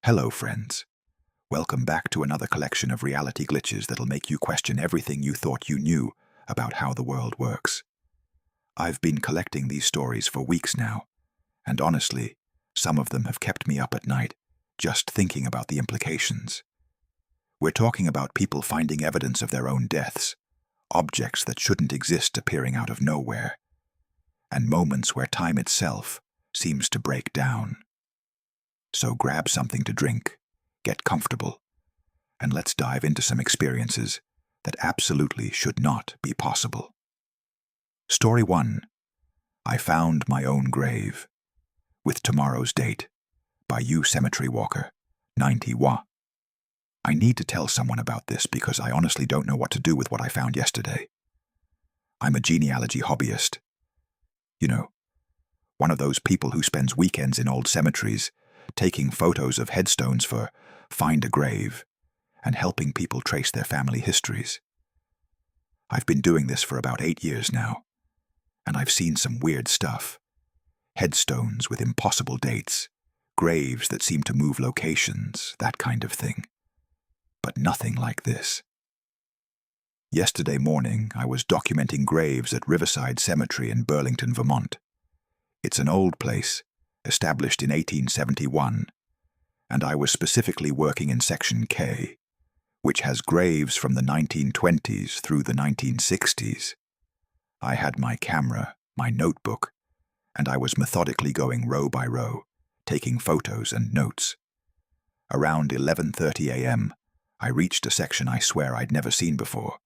Hello, friends. Welcome back to another collection of reality glitches that'll make you question everything you thought you knew about how the world works. I've been collecting these stories for weeks now, and honestly, some of them have kept me up at night, just thinking about the implications. We're talking about people finding evidence of their own deaths, objects that shouldn't exist appearing out of nowhere, and moments where time itself seems to break down. So grab something to drink, get comfortable, and let's dive into some experiences that absolutely should not be possible. Story 1. I Found My Own Grave. With Tomorrow's Date, by You Cemetery Walker, 90 I need to tell someone about this because I honestly don't know what to do with what I found yesterday. I'm a genealogy hobbyist. You know, one of those people who spends weekends in old cemeteries taking photos of headstones for Find a Grave and helping people trace their family histories. I've been doing this for about 8 years now, and I've seen some weird stuff. Headstones with impossible dates, graves that seem to move locations, that kind of thing. But nothing like this. Yesterday morning, I was documenting graves at Riverside Cemetery in Burlington, Vermont. It's an old place, established in 1871, and I was specifically working in Section K, which has graves from the 1920s through the 1960s. I had my camera, my notebook, and I was methodically going row by row, taking photos and notes. Around 11:30 a.m., I reached a section I swear I'd never seen before,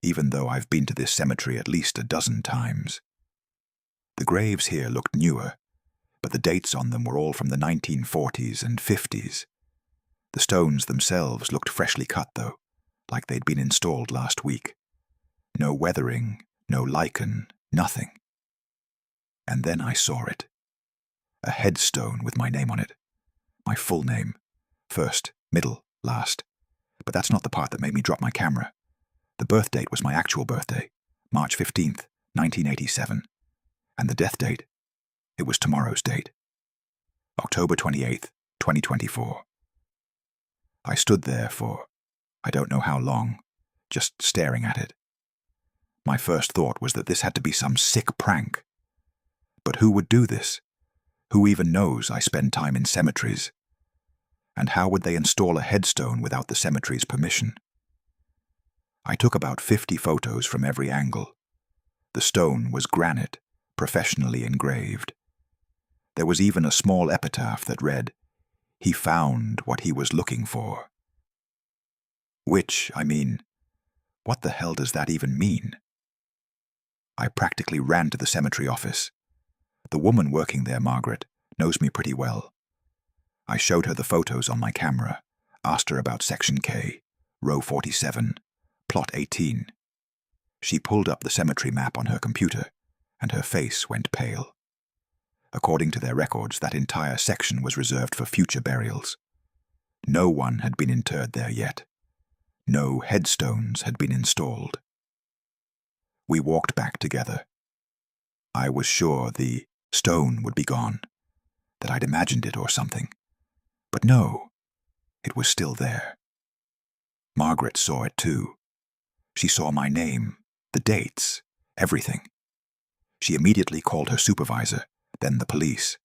even though I've been to this cemetery at least a dozen times. The graves here looked newer, but the dates on them were all from the 1940s and 50s. The stones themselves looked freshly cut, though, like they'd been installed last week. No weathering, no lichen, nothing. And then I saw it. A headstone with my name on it. My full name. First, middle, last. But that's not the part that made me drop my camera. The birth date was my actual birthday, March 15th, 1987. And the death date? It was tomorrow's date, October 28th, 2024. I stood there for, I don't know how long, just staring at it. My first thought was that this had to be some sick prank. But who would do this? Who even knows I spend time in cemeteries? And how would they install a headstone without the cemetery's permission? I took about 50 photos from every angle. The stone was granite, professionally engraved. There was even a small epitaph that read, "He found what he was looking for." Which, what the hell does that even mean? I practically ran to the cemetery office. The woman working there, Margaret, knows me pretty well. I showed her the photos on my camera, asked her about Section K, row 47, plot 18. She pulled up the cemetery map on her computer, and her face went pale. According to their records, that entire section was reserved for future burials. No one had been interred there yet. No headstones had been installed. We walked back together. I was sure the stone would be gone, that I'd imagined it or something. But no, it was still there. Margaret saw it too. She saw my name, the dates, everything. She immediately called her supervisor, then the police.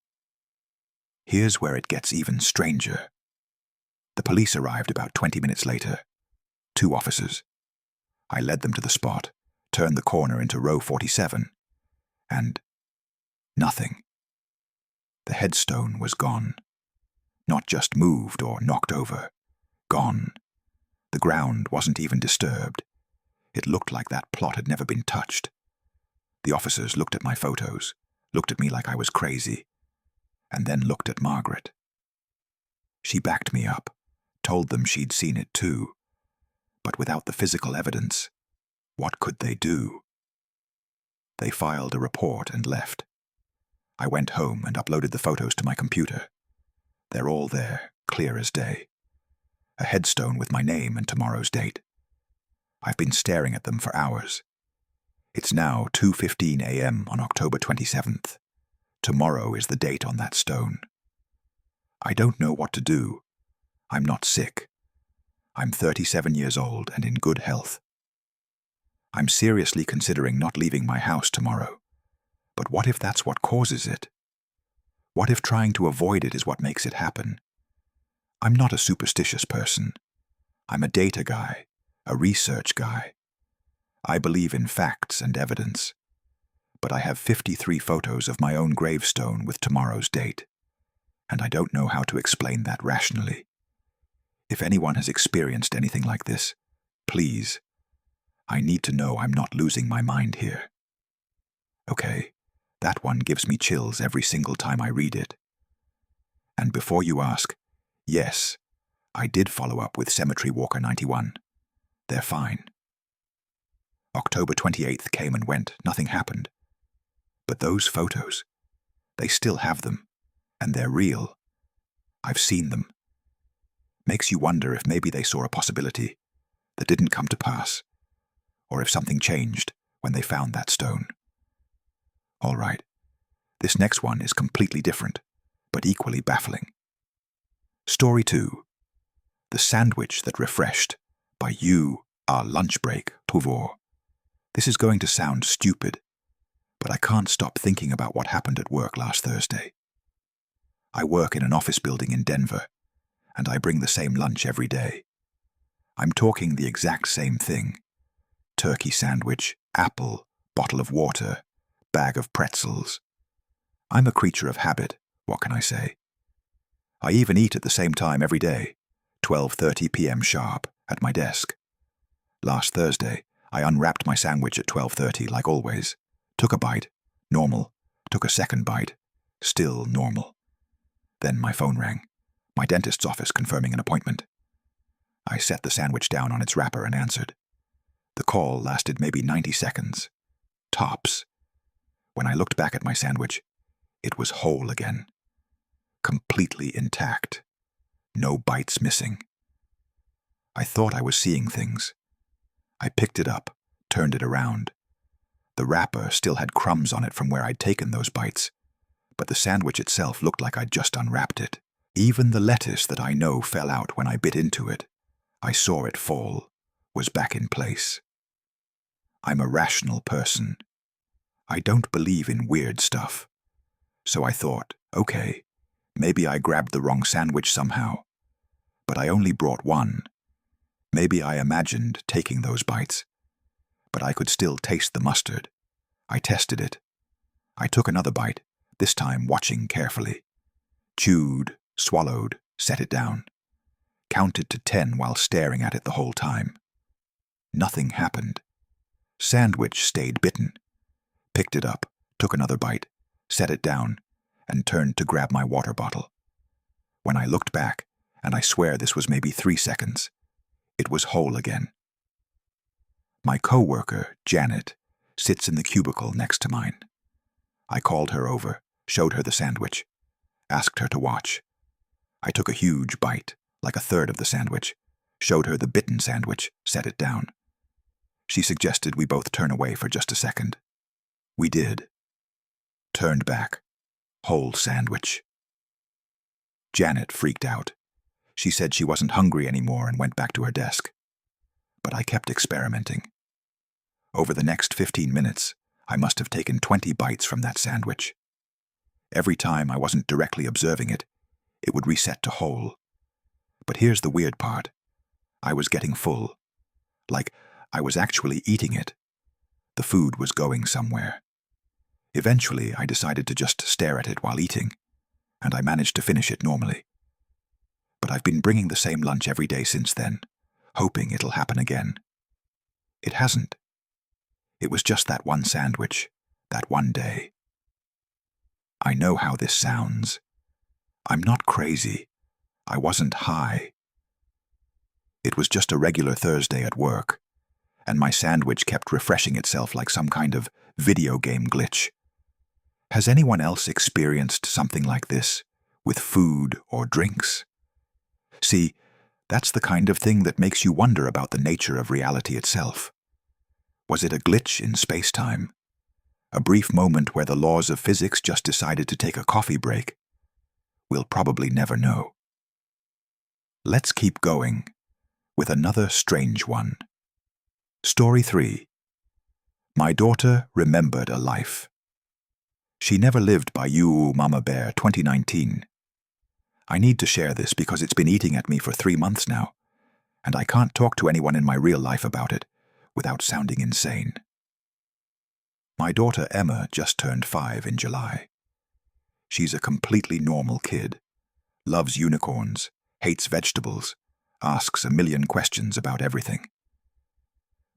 Here's where it gets even stranger. The police arrived about 20 minutes later. 2 officers. I led them to the spot, turned the corner into row 47, and nothing. The headstone was gone. Not just moved or knocked over. Gone. The ground wasn't even disturbed. It looked like that plot had never been touched. The officers looked at my photos, looked at me like I was crazy, and then looked at Margaret. She backed me up, told them she'd seen it too. But without the physical evidence, what could they do? They filed a report and left. I went home and uploaded the photos to my computer. They're all there, clear as day. A headstone with my name and tomorrow's date. I've been staring at them for hours. It's now 2:15 a.m. on October 27th. Tomorrow is the date on that stone. I don't know what to do, I'm not sick. I'm 37 years old and in good health. I'm seriously considering not leaving my house tomorrow. But what if that's what causes it? What if trying to avoid it is what makes it happen? I'm not a superstitious person. I'm a data guy, a research guy. I believe in facts and evidence. But I have 53 photos of my own gravestone with tomorrow's date, and I don't know how to explain that rationally. If anyone has experienced anything like this, please, I need to know I'm not losing my mind here. Okay, that one gives me chills every single time I read it. And before you ask, yes, I did follow up with Cemetery Walker 91. They're fine. October 28th came and went, nothing happened. But those photos, they still have them, and they're real. I've seen them. Makes you wonder if maybe they saw a possibility that didn't come to pass, or if something changed when they found that stone. All right, this next one is completely different, but equally baffling. Story 2. The Sandwich That Refreshed by You, Our Lunch Break, Tuvor. This is going to sound stupid, but I can't stop thinking about what happened at work last Thursday. I work in an office building in Denver, and I bring the same lunch every day. I'm talking the exact same thing. Turkey sandwich, apple, bottle of water, bag of pretzels. I'm a creature of habit, what can I say? I even eat at the same time every day, 12:30 p.m. sharp, at my desk. Last Thursday, I unwrapped my sandwich at 12:30 like always. Took a bite, normal. Took a second bite, still normal. Then my phone rang. My dentist's office confirming an appointment. I set the sandwich down on its wrapper and answered. The call lasted maybe 90 seconds. Tops. When I looked back at my sandwich, it was whole again. Completely intact. No bites missing. I thought I was seeing things. I picked it up, turned it around. The wrapper still had crumbs on it from where I'd taken those bites, but the sandwich itself looked like I'd just unwrapped it. Even the lettuce that I know fell out when I bit into it, I saw it fall, was back in place. I'm a rational person. I don't believe in weird stuff. So I thought, okay, maybe I grabbed the wrong sandwich somehow. But I only brought one. Maybe I imagined taking those bites. But I could still taste the mustard. I tested it. I took another bite, this time watching carefully. Chewed, swallowed, set it down. Counted to 10 while staring at it the whole time. Nothing happened. Sandwich stayed bitten. Picked it up, took another bite, set it down, and turned to grab my water bottle. When I looked back, and I swear this was maybe 3 seconds, it was whole again. My co-worker, Janet, sits in the cubicle next to mine. I called her over, showed her the sandwich, asked her to watch. I took a huge bite, like a third of the sandwich, showed her the bitten sandwich, set it down. She suggested we both turn away for just a second. We did. Turned back. Whole sandwich. Janet freaked out. She said she wasn't hungry anymore and went back to her desk. But I kept experimenting. Over the next 15 minutes, I must have taken 20 bites from that sandwich. Every time I wasn't directly observing it, it would reset to whole. But here's the weird part. I was getting full. Like, I was actually eating it. The food was going somewhere. Eventually, I decided to just stare at it while eating, and I managed to finish it normally. But I've been bringing the same lunch every day since then, hoping it'll happen again. It hasn't. It was just that one sandwich, that one day. I know how this sounds. I'm not crazy. I wasn't high. It was just a regular Thursday at work, and my sandwich kept refreshing itself like some kind of video game glitch. Has anyone else experienced something like this, with food or drinks? See, that's the kind of thing that makes you wonder about the nature of reality itself. Was it a glitch in space-time? A brief moment where the laws of physics just decided to take a coffee break? We'll probably never know. Let's keep going with another strange one. Story 3. My daughter remembered a life. She never lived by you, Mama Bear, 2019. I need to share this because it's been eating at me for 3 months now, and I can't talk to anyone in my real life about it without sounding insane. My daughter Emma just turned 5 in July. She's a completely normal kid, loves unicorns, hates vegetables, asks a million questions about everything.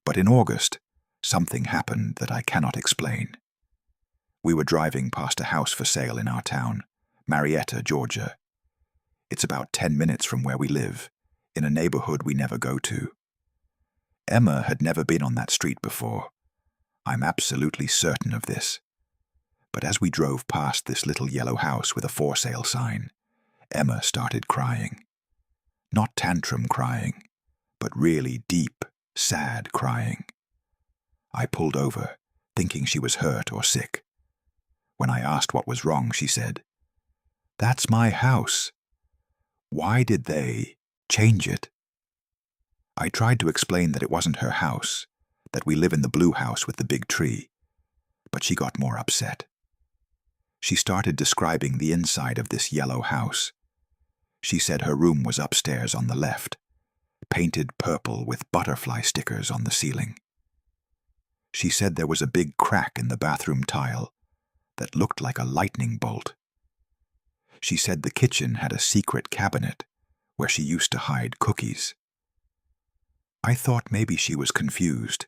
But in August, something happened that I cannot explain. We were driving past a house for sale in our town, Marietta, Georgia. It's about 10 minutes from where we live, in a neighborhood we never go to. Emma had never been on that street before. I'm absolutely certain of this. But as we drove past this little yellow house with a for sale sign, Emma started crying. Not tantrum crying, but really deep, sad crying. I pulled over, thinking she was hurt or sick. When I asked what was wrong, she said, "That's my house. Why did they change it?" I tried to explain that it wasn't her house, that we live in the blue house with the big tree, but she got more upset. She started describing the inside of this yellow house. She said her room was upstairs on the left, painted purple with butterfly stickers on the ceiling. She said there was a big crack in the bathroom tile that looked like a lightning bolt. She said the kitchen had a secret cabinet where she used to hide cookies. I thought maybe she was confused,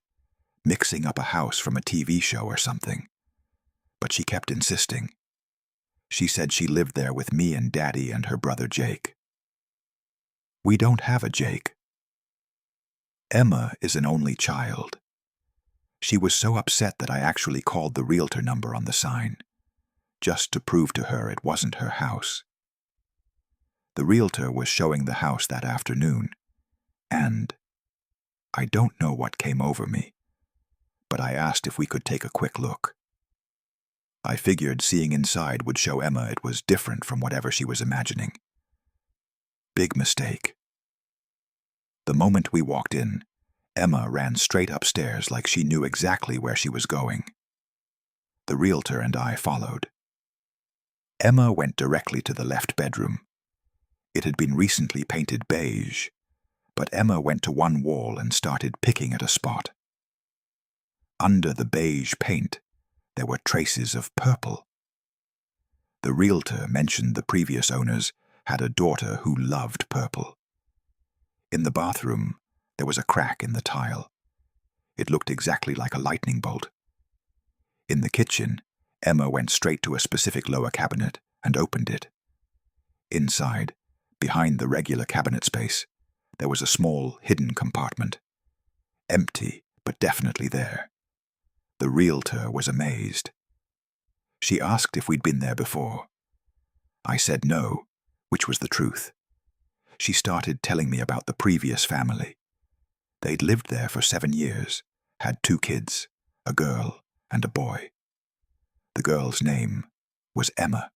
mixing up a house from a TV show or something, but she kept insisting. She said she lived there with me and Daddy and her brother Jake. We don't have a Jake. Emma is an only child. She was so upset that I actually called the realtor number on the sign, just to prove to her it wasn't her house. The realtor was showing the house that afternoon, and I don't know what came over me, but I asked if we could take a quick look. I figured seeing inside would show Emma it was different from whatever she was imagining. Big mistake. The moment we walked in, Emma ran straight upstairs like she knew exactly where she was going. The realtor and I followed. Emma went directly to the left bedroom. It had been recently painted beige, but Emma went to one wall and started picking at a spot. Under the beige paint, there were traces of purple. The realtor mentioned the previous owners had a daughter who loved purple. In the bathroom, there was a crack in the tile. It looked exactly like a lightning bolt. In the kitchen, Emma went straight to a specific lower cabinet and opened it. Inside, behind the regular cabinet space, there was a small, hidden compartment. Empty, but definitely there. The realtor was amazed. She asked if we'd been there before. I said no, which was the truth. She started telling me about the previous family. They'd lived there for 7 years, had 2 kids, a girl and a boy. The girl's name was Emma.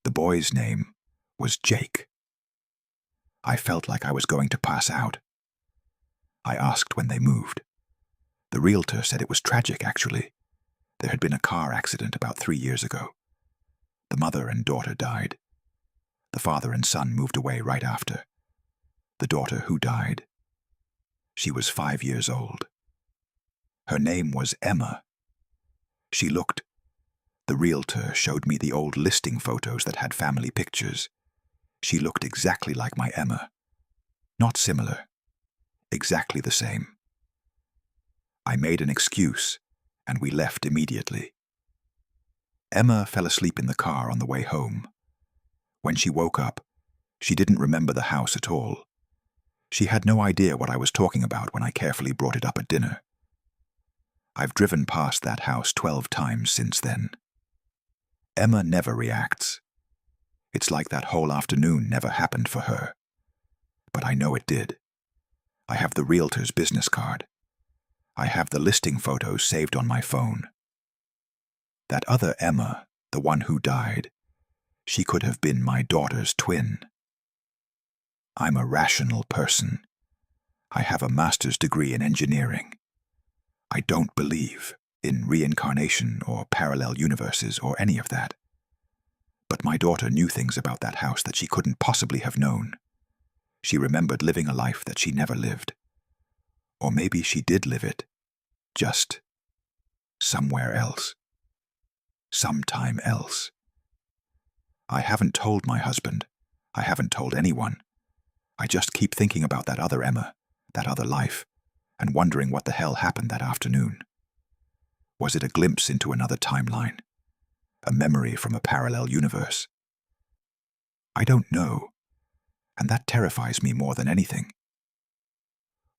The boy's name was Jake. I felt like I was going to pass out. I asked when they moved. The realtor said it was tragic, actually. There had been a car accident about 3 years ago. The mother and daughter died. The father and son moved away right after. The daughter who died, she was 5 years old. Her name was Emma. She looked. The realtor showed me the old listing photos that had family pictures. She looked exactly like my Emma. Not similar. Exactly the same. I made an excuse, and we left immediately. Emma fell asleep in the car on the way home. When she woke up, she didn't remember the house at all. She had no idea what I was talking about when I carefully brought it up at dinner. I've driven past that house 12 times since then. Emma never reacts. It's like that whole afternoon never happened for her. But I know it did. I have the realtor's business card. I have the listing photos saved on my phone. That other Emma, the one who died, she could have been my daughter's twin. I'm a rational person. I have a master's degree in engineering. I don't believe in reincarnation or parallel universes or any of that. But my daughter knew things about that house that she couldn't possibly have known. She remembered living a life that she never lived. Or maybe she did live it, just somewhere else. Sometime else. I haven't told my husband. I haven't told anyone. I just keep thinking about that other Emma, that other life, and wondering what the hell happened that afternoon. Was it a glimpse into another timeline? A memory from a parallel universe? I don't know, and that terrifies me more than anything.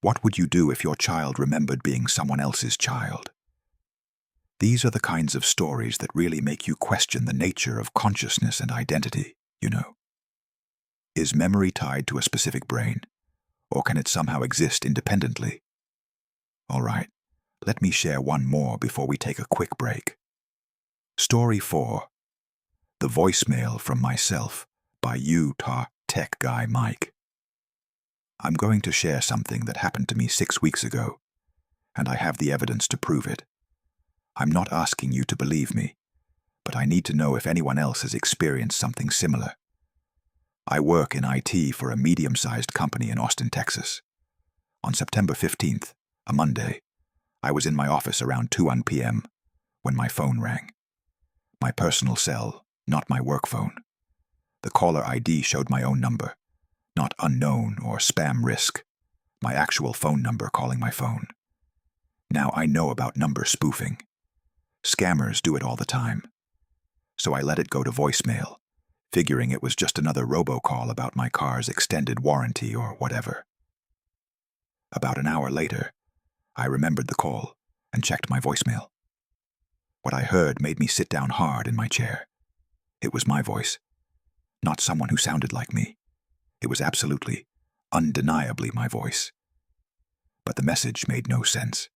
What would you do if your child remembered being someone else's child? These are the kinds of stories that really make you question the nature of consciousness and identity, you know. Is memory tied to a specific brain, or can it somehow exist independently? All right, let me share one more before we take a quick break. Story 4. The Voicemail from Myself by Utah Tech Guy Mike. I'm going to share something that happened to me 6 weeks ago, and I have the evidence to prove it. I'm not asking you to believe me, but I need to know if anyone else has experienced something similar. I work in IT for a medium-sized company in Austin, Texas. On September 15th, a Monday, I was in my office around 2 p.m. when my phone rang. My personal cell, not my work phone. The caller ID showed my own number, not unknown or spam risk, my actual phone number calling my phone. Now I know about number spoofing. Scammers do it all the time. So I let it go to voicemail, figuring it was just another robocall about my car's extended warranty or whatever. About an hour later, I remembered the call and checked my voicemail. What I heard made me sit down hard in my chair. It was my voice, not someone who sounded like me. It was absolutely, undeniably my voice. But the message made no sense.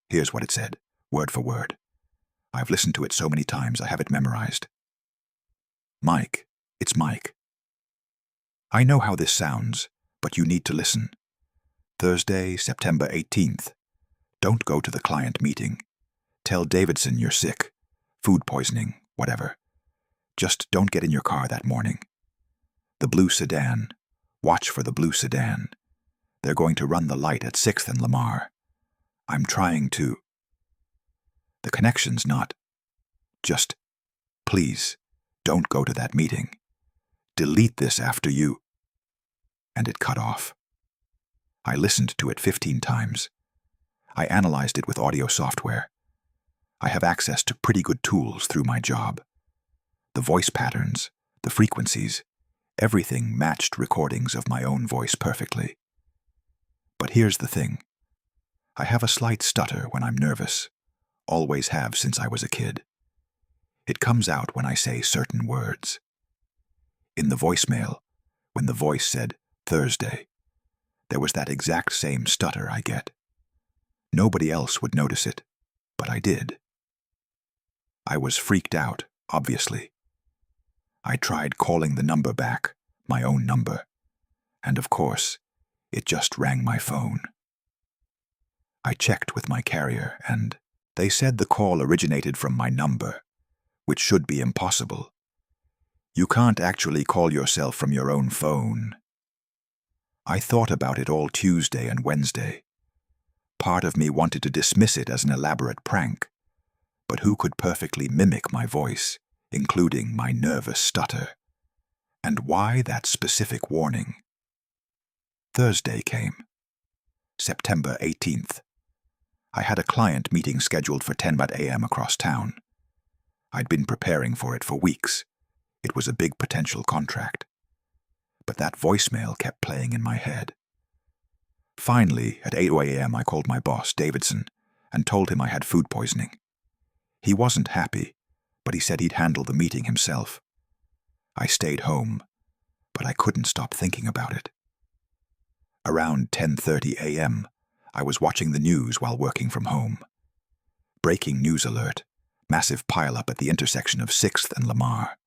Here's what it said, word for word. I've listened to it so many times I have it memorized. Mike, it's Mike. I know how this sounds, but you need to listen. Thursday, September 18th. Don't go to the client meeting. Tell Davidson you're sick, food poisoning, whatever. Just don't get in your car that morning. The blue sedan. Watch for the blue sedan. They're going to run the light at 6th and Lamar. I'm trying to. The connection's not. Just, please, don't go to that meeting. Delete this after you. And it cut off. I listened to it 15 times. I analyzed it with audio software. I have access to pretty good tools through my job. The voice patterns, the frequencies, everything matched recordings of my own voice perfectly. But here's the thing. I have a slight stutter when I'm nervous. Always have since I was a kid. It comes out when I say certain words. In the voicemail, when the voice said Thursday, there was that exact same stutter I get. Nobody else would notice it, but I did. I was freaked out, obviously. I tried calling the number back, my own number, and of course, it just rang my phone. I checked with my carrier, and they said the call originated from my number, which should be impossible. You can't actually call yourself from your own phone. I thought about it all Tuesday and Wednesday. Part of me wanted to dismiss it as an elaborate prank, but who could perfectly mimic my voice, including my nervous stutter? And why that specific warning? Thursday came. September 18th. I had a client meeting scheduled for 10 a.m. across town. I'd been preparing for it for weeks. It was a big potential contract. But that voicemail kept playing in my head. Finally, at 8 a.m. I called my boss, Davidson, and told him I had food poisoning. He wasn't happy, but he said he'd handle the meeting himself. I stayed home, but I couldn't stop thinking about it. Around 10:30 a.m., I was watching the news while working from home. Breaking news alert, massive pileup at the intersection of 6th and Lamar.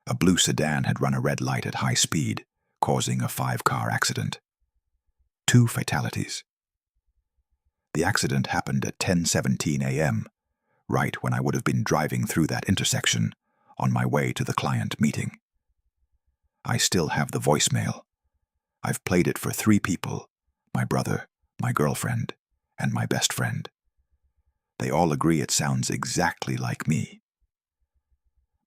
A blue sedan had run a red light at high speed, causing a 5-car accident. 2 fatalities. The accident happened at 10:17 a.m., right when I would have been driving through that intersection on my way to the client meeting. I still have the voicemail. I've played it for 3 people: my brother, my girlfriend, and my best friend. They all agree it sounds exactly like me.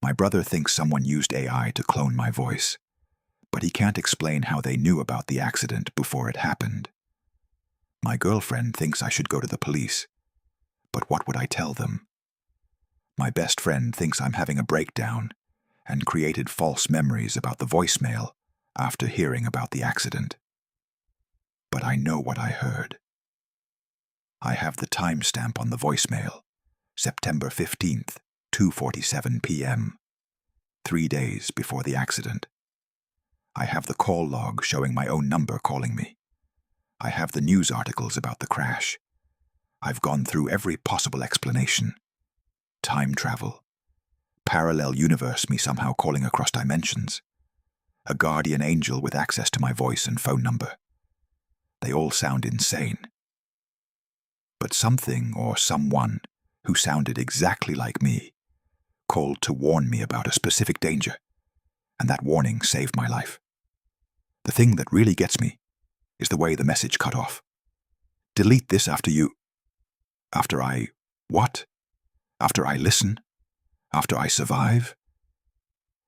My brother thinks someone used AI to clone my voice, but he can't explain how they knew about the accident before it happened. My girlfriend thinks I should go to the police, but what would I tell them? My best friend thinks I'm having a breakdown and created false memories about the voicemail after hearing about the accident. But I know what I heard. I have the timestamp on the voicemail, September 15th, 2:47 p.m., 3 days before the accident. I have the call log showing my own number calling me. I have the news articles about the crash. I've gone through every possible explanation. Time travel. Parallel universe me somehow calling across dimensions. A guardian angel with access to my voice and phone number. They all sound insane. But something or someone who sounded exactly like me called to warn me about a specific danger, and that warning saved my life. The thing that really gets me is the way the message cut off. Delete this after I... What? After I listen? After I survive?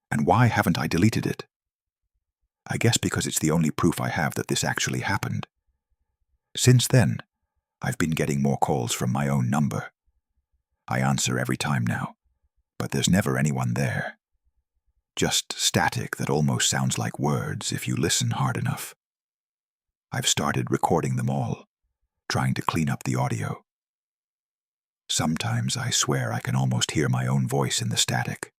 And why haven't I deleted it? I guess because it's the only proof I have that this actually happened. Since then, I've been getting more calls from my own number. I answer every time now, but there's never anyone there. Just static that almost sounds like words if you listen hard enough. I've started recording them all, trying to clean up the audio. Sometimes I swear I can almost hear my own voice in the static,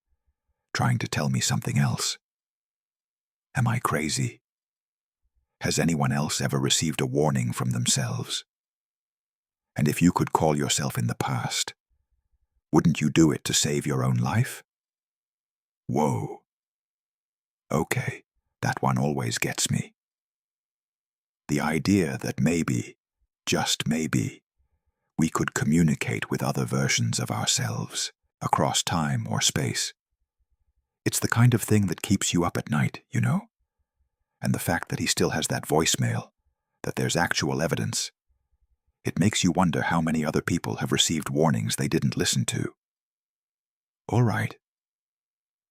trying to tell me something else. Am I crazy? Has anyone else ever received a warning from themselves? And if you could call yourself in the past, wouldn't you do it to save your own life? Whoa. Okay, that one always gets me. The idea that maybe, just maybe, we could communicate with other versions of ourselves across time or space. It's the kind of thing that keeps you up at night, you know? And the fact that he still has that voicemail, that there's actual evidence, it makes you wonder how many other people have received warnings they didn't listen to. All right.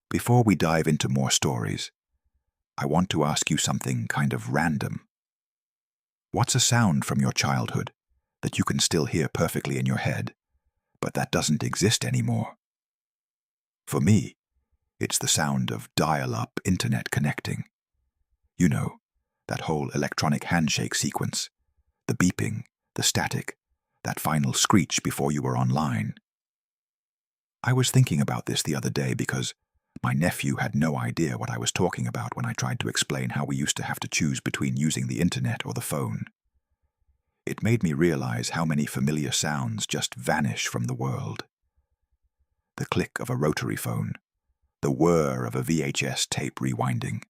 Before we dive into more stories, I want to ask you something kind of random. What's a sound from your childhood that you can still hear perfectly in your head, but that doesn't exist anymore? For me, it's the sound of dial-up internet connecting. You know, that whole electronic handshake sequence, the beeping, the static, that final screech before you were online. I was thinking about this the other day because my nephew had no idea what I was talking about when I tried to explain how we used to have to choose between using the internet or the phone. It made me realize how many familiar sounds just vanish from the world. The click of a rotary phone, the whir of a VHS tape rewinding,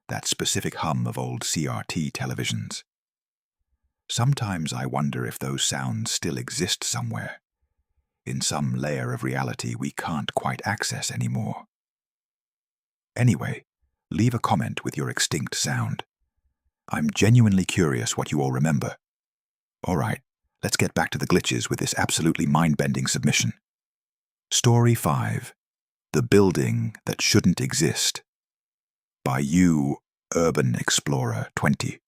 that specific hum of old CRT televisions. Sometimes I wonder if those sounds still exist somewhere, in some layer of reality we can't quite access anymore. Anyway, leave a comment with your extinct sound. I'm genuinely curious what you all remember. All right, let's get back to the glitches with this absolutely mind-bending submission. Story 5. The Building That Shouldn't Exist. By you, Urban Explorer 20.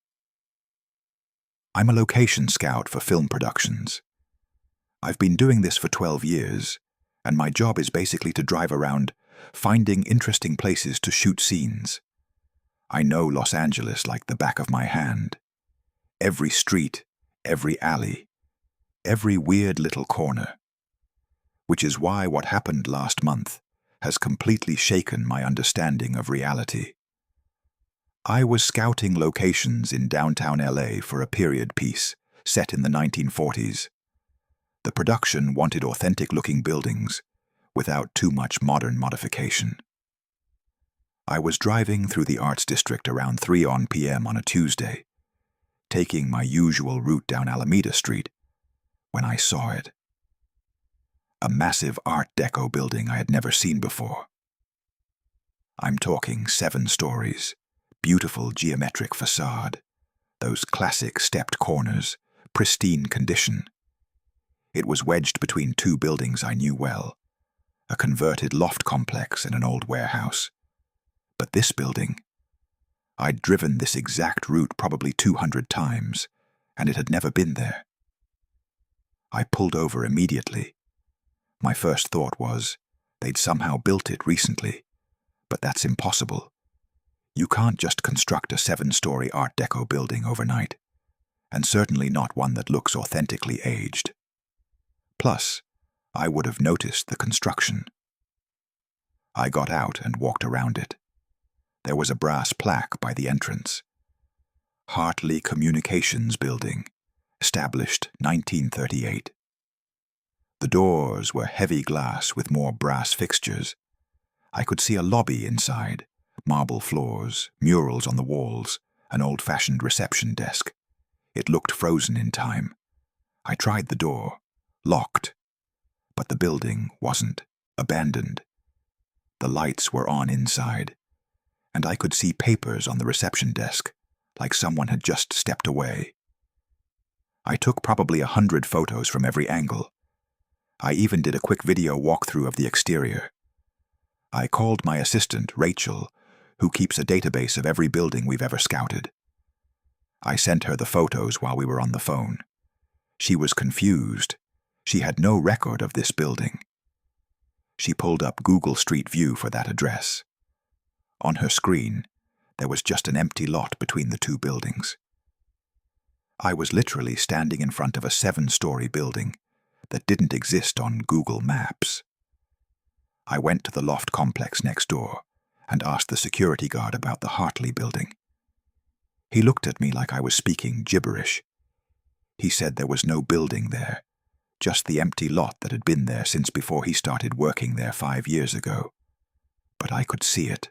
I'm a location scout for film productions. I've been doing this for 12 years, and my job is basically to drive around finding interesting places to shoot scenes. I know Los Angeles like the back of my hand. Every street, every alley, every weird little corner. Which is why what happened last month has completely shaken my understanding of reality. I was scouting locations in downtown LA for a period piece set in the 1940s. The production wanted authentic-looking buildings without too much modern modification. I was driving through the Arts District around 3 p.m. on a Tuesday, taking my usual route down Alameda Street, when I saw it. A massive Art Deco building I had never seen before. I'm talking 7 stories, beautiful geometric facade, those classic stepped corners, pristine condition. It was wedged between 2 buildings I knew well, a converted loft complex and an old warehouse. But this building, I'd driven this exact route probably 200 times, and it had never been there. I pulled over immediately. My first thought was, they'd somehow built it recently, but that's impossible. You can't just construct a 7-story Art Deco building overnight, and certainly not one that looks authentically aged. Plus, I would have noticed the construction. I got out and walked around it. There was a brass plaque by the entrance. Hartley Communications Building, established 1938. The doors were heavy glass with more brass fixtures. I could see a lobby inside, marble floors, murals on the walls, an old-fashioned reception desk. It looked frozen in time. I tried the door, locked, but the building wasn't, abandoned. The lights were on inside, and I could see papers on the reception desk, like someone had just stepped away. I took probably 100 photos from every angle. I even did a quick video walkthrough of the exterior. I called my assistant, Rachel, who keeps a database of every building we've ever scouted. I sent her the photos while we were on the phone. She was confused. She had no record of this building. She pulled up Google Street View for that address. On her screen, there was just an empty lot between the 2 buildings. I was literally standing in front of a 7-story building that didn't exist on Google Maps. I went to the loft complex next door and asked the security guard about the Hartley building. He looked at me like I was speaking gibberish. He said there was no building there, just the empty lot that had been there since before he started working there 5 years ago. But I could see it.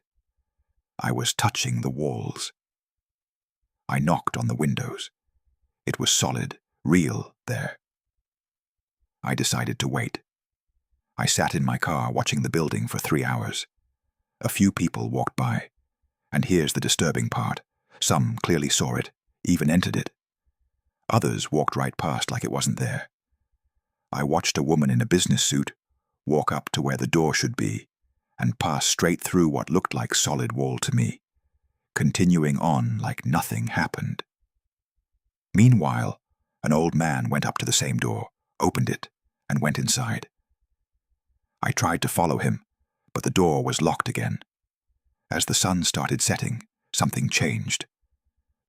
I was touching the walls. I knocked on the windows. It was solid, real there. I decided to wait. I sat in my car watching the building for 3 hours. A few people walked by. And here's the disturbing part. Some clearly saw it, even entered it. Others walked right past like it wasn't there. I watched a woman in a business suit walk up to where the door should be and pass straight through what looked like solid wall to me, continuing on like nothing happened. Meanwhile, an old man went up to the same door, opened it, and went inside. I tried to follow him, but the door was locked again. As the sun started setting, something changed.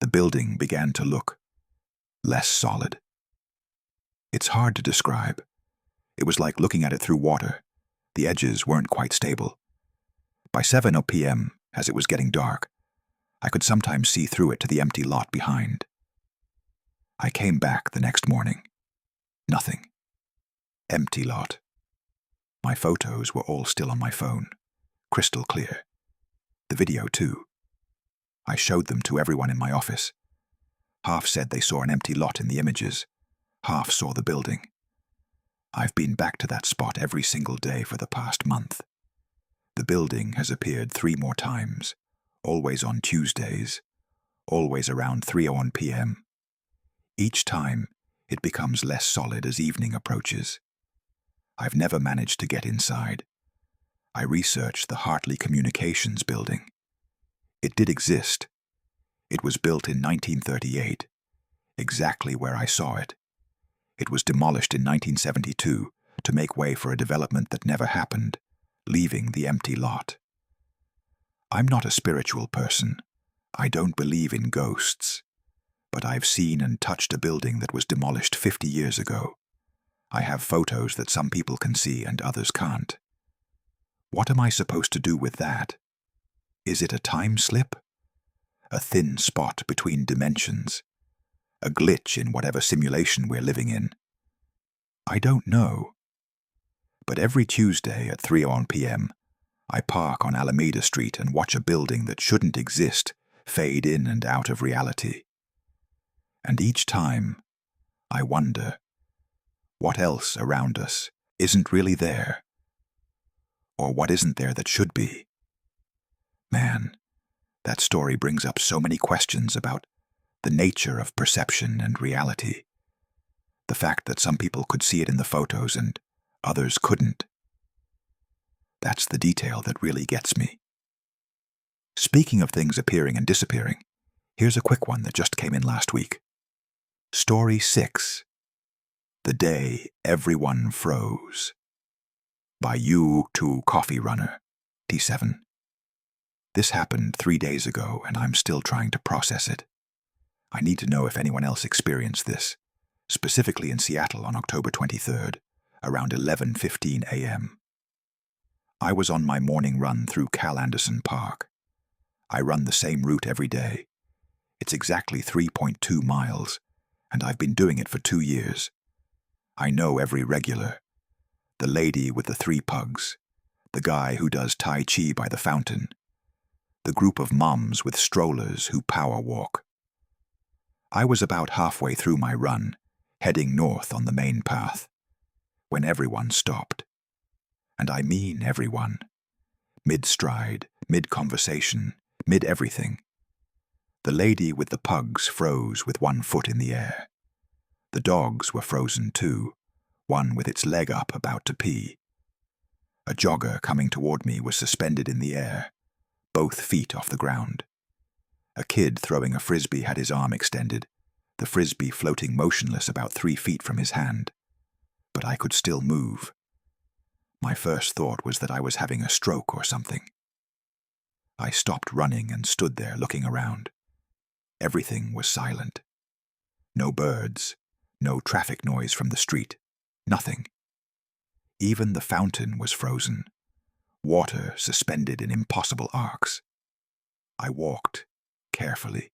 The building began to look less solid. It's hard to describe. It was like looking at it through water. The edges weren't quite stable. By 7 p.m., as it was getting dark, I could sometimes see through it to the empty lot behind. I came back the next morning. Nothing. Empty lot. My photos were all still on my phone, crystal clear. The video, too. I showed them to everyone in my office. Half said they saw an empty lot in the images. Half saw the building. I've been back to that spot every single day for the past month. The building has appeared 3 more times, always on Tuesdays, always around 3 p.m. Each time, it becomes less solid as evening approaches. I've never managed to get inside. I researched the Hartley Communications Building. It did exist. It was built in 1938, exactly where I saw it. It was demolished in 1972 to make way for a development that never happened, leaving the empty lot. I'm not a spiritual person. I don't believe in ghosts. But I've seen and touched a building that was demolished 50 years ago. I have photos that some people can see and others can't. What am I supposed to do with that? Is it a time slip? A thin spot between dimensions? A glitch in whatever simulation we're living in? I don't know. But every Tuesday at 3 p.m., I park on Alameda Street and watch a building that shouldn't exist fade in and out of reality. And each time, I wonder, what else around us isn't really there? Or what isn't there that should be? Man, that story brings up so many questions about the nature of perception and reality. The fact that some people could see it in the photos and others couldn't. That's the detail that really gets me. Speaking of things appearing and disappearing, here's a quick one that just came in last week. Story 6. The Day Everyone Froze. By U2 Coffee Runner, T7. This happened 3 days ago, and I'm still trying to process it. I need to know if anyone else experienced this, specifically in Seattle on October 23rd, around 11:15 a.m. I was on my morning run through Cal Anderson Park. I run the same route every day. It's exactly 3.2 miles, and I've been doing it for 2 years. I know every regular. The lady with the 3 pugs, the guy who does Tai Chi by the fountain, the group of moms with strollers who power walk. I was about halfway through my run, heading north on the main path, when everyone stopped. And I mean everyone. Mid-stride, mid-conversation, mid-everything. The lady with the pugs froze with 1 foot in the air. The dogs were frozen too, one with its leg up about to pee. A jogger coming toward me was suspended in the air, both feet off the ground. A kid throwing a frisbee had his arm extended, the frisbee floating motionless about 3 feet from his hand. But I could still move. My first thought was that I was having a stroke or something. I stopped running and stood there looking around. Everything was silent. No birds, no traffic noise from the street, nothing. Even the fountain was frozen, water suspended in impossible arcs. I walked, carefully,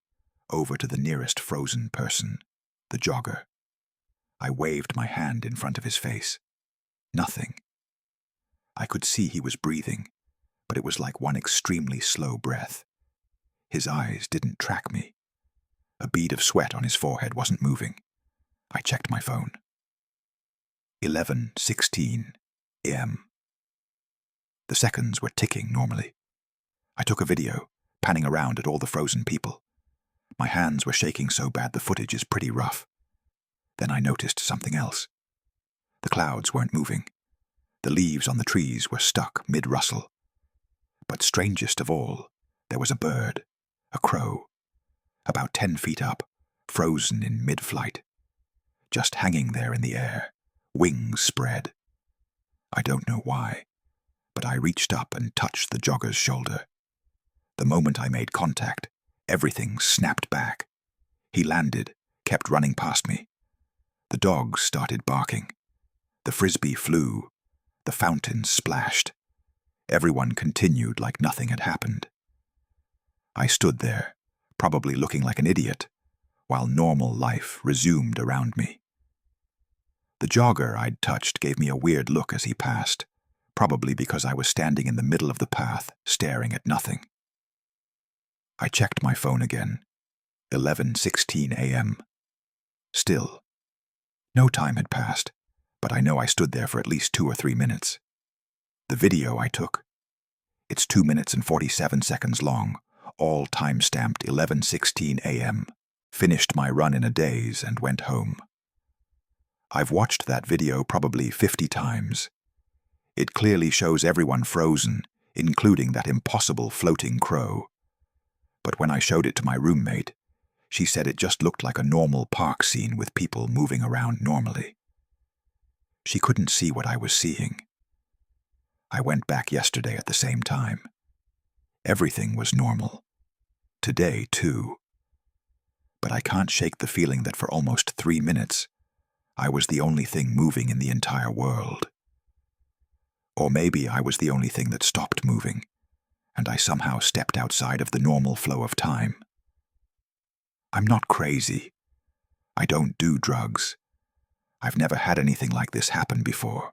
over to the nearest frozen person, the jogger. I waved my hand in front of his face. Nothing. I could see he was breathing, but it was like one extremely slow breath. His eyes didn't track me. A bead of sweat on his forehead wasn't moving. I checked my phone. 11:16 a.m. The seconds were ticking normally. I took a video, panning around at all the frozen people. My hands were shaking so bad the footage is pretty rough. Then I noticed something else. The clouds weren't moving. The leaves on the trees were stuck mid-rustle. But strangest of all, there was a bird, a crow, about 10 feet up, frozen in mid-flight, just hanging there in the air, wings spread. I don't know why, but I reached up and touched the jogger's shoulder. The moment I made contact, everything snapped back. He landed, kept running past me. The dogs started barking. The frisbee flew. The fountain splashed. Everyone continued like nothing had happened. I stood there, probably looking like an idiot, while normal life resumed around me. The jogger I'd touched gave me a weird look as he passed, probably because I was standing in the middle of the path, staring at nothing. I checked my phone again. 11:16 a.m. Still. No time had passed, but I know I stood there for at least 2 or 3 minutes. The video I took. It's 2 minutes and 47 seconds long, all time-stamped 11:16 a.m. Finished my run in a daze and went home. I've watched that video probably 50 times. It clearly shows everyone frozen, including that impossible floating crow. But when I showed it to my roommate, she said it just looked like a normal park scene with people moving around normally. She couldn't see what I was seeing. I went back yesterday at the same time. Everything was normal. Today, too. But I can't shake the feeling that for almost 3 minutes, I was the only thing moving in the entire world. Or maybe I was the only thing that stopped moving, and I somehow stepped outside of the normal flow of time. I'm not crazy. I don't do drugs. I've never had anything like this happen before.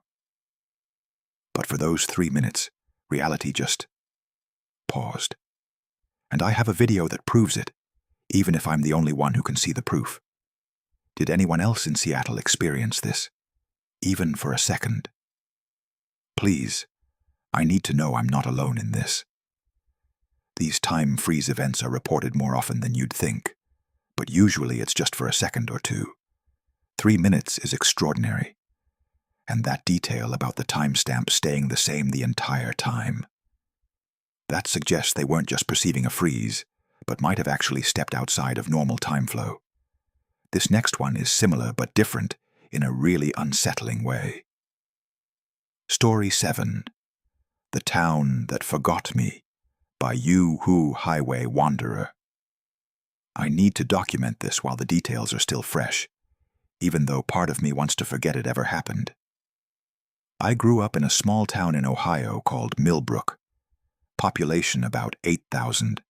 But for those 3 minutes, Reality just paused. And I have a video that proves it, even if I'm the only one who can see the proof. Did anyone else in Seattle experience this, even for a second? Please, I need to know I'm not alone in this. These time freeze events are reported more often than you'd think, but usually it's just for a second or two. 3 minutes is extraordinary. And that detail about the timestamp staying the same the entire time. That suggests they weren't just perceiving a freeze, but might have actually stepped outside of normal time flow. This next one is similar but different in a really unsettling way. Story 7. The Town That Forgot Me by Yu Hu Highway Wanderer. I need to document this while the details are still fresh, even though part of me wants to forget it ever happened. I grew up in a small town in Ohio called Millbrook. Population about 8,000.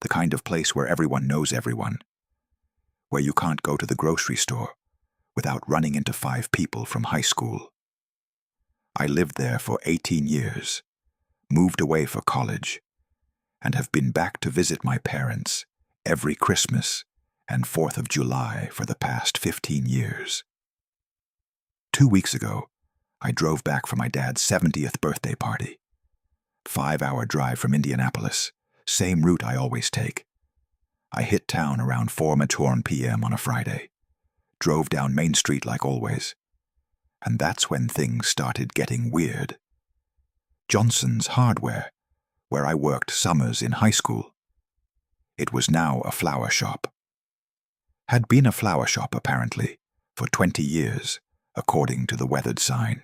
The kind of place where everyone knows everyone. Where you can't go to the grocery store without running into 5 people from high school. I lived there for 18 years, moved away for college, and have been back to visit my parents every Christmas and 4th of July for the past 15 years. 2 weeks ago, I drove back for my dad's 70th birthday party. 5-hour drive from Indianapolis, same route I always take. I hit town around 4:00 p.m. on a Friday, drove down Main Street like always, and that's when things started getting weird. Johnson's Hardware, where I worked summers in high school. It was now a flower shop. Had been a flower shop, apparently, for 20 years, according to the weathered sign.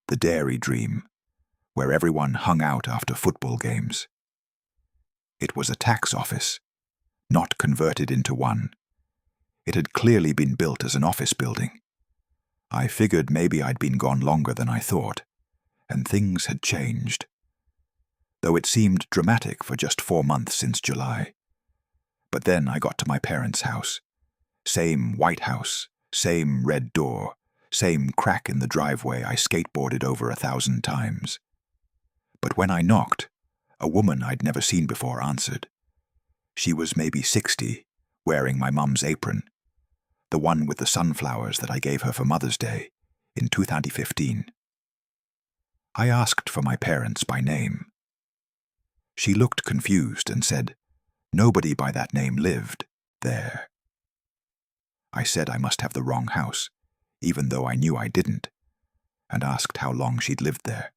The Dairy Dream, where everyone hung out after football games. It was a tax office, not converted into one. It had clearly been built as an office building. I figured maybe I'd been gone longer than I thought, and things had changed. Though it seemed dramatic for just 4 months since July. But then I got to my parents' house. Same white house, same red door, same crack in the driveway I skateboarded over 1,000 times. But when I knocked, a woman I'd never seen before answered. She was maybe 60, wearing my mum's apron, the one with the sunflowers that I gave her for Mother's Day in 2015. I asked for my parents by name. She looked confused and said, "Nobody by that name lived there." I said I must have the wrong house, even though I knew I didn't, and asked how long she'd lived there.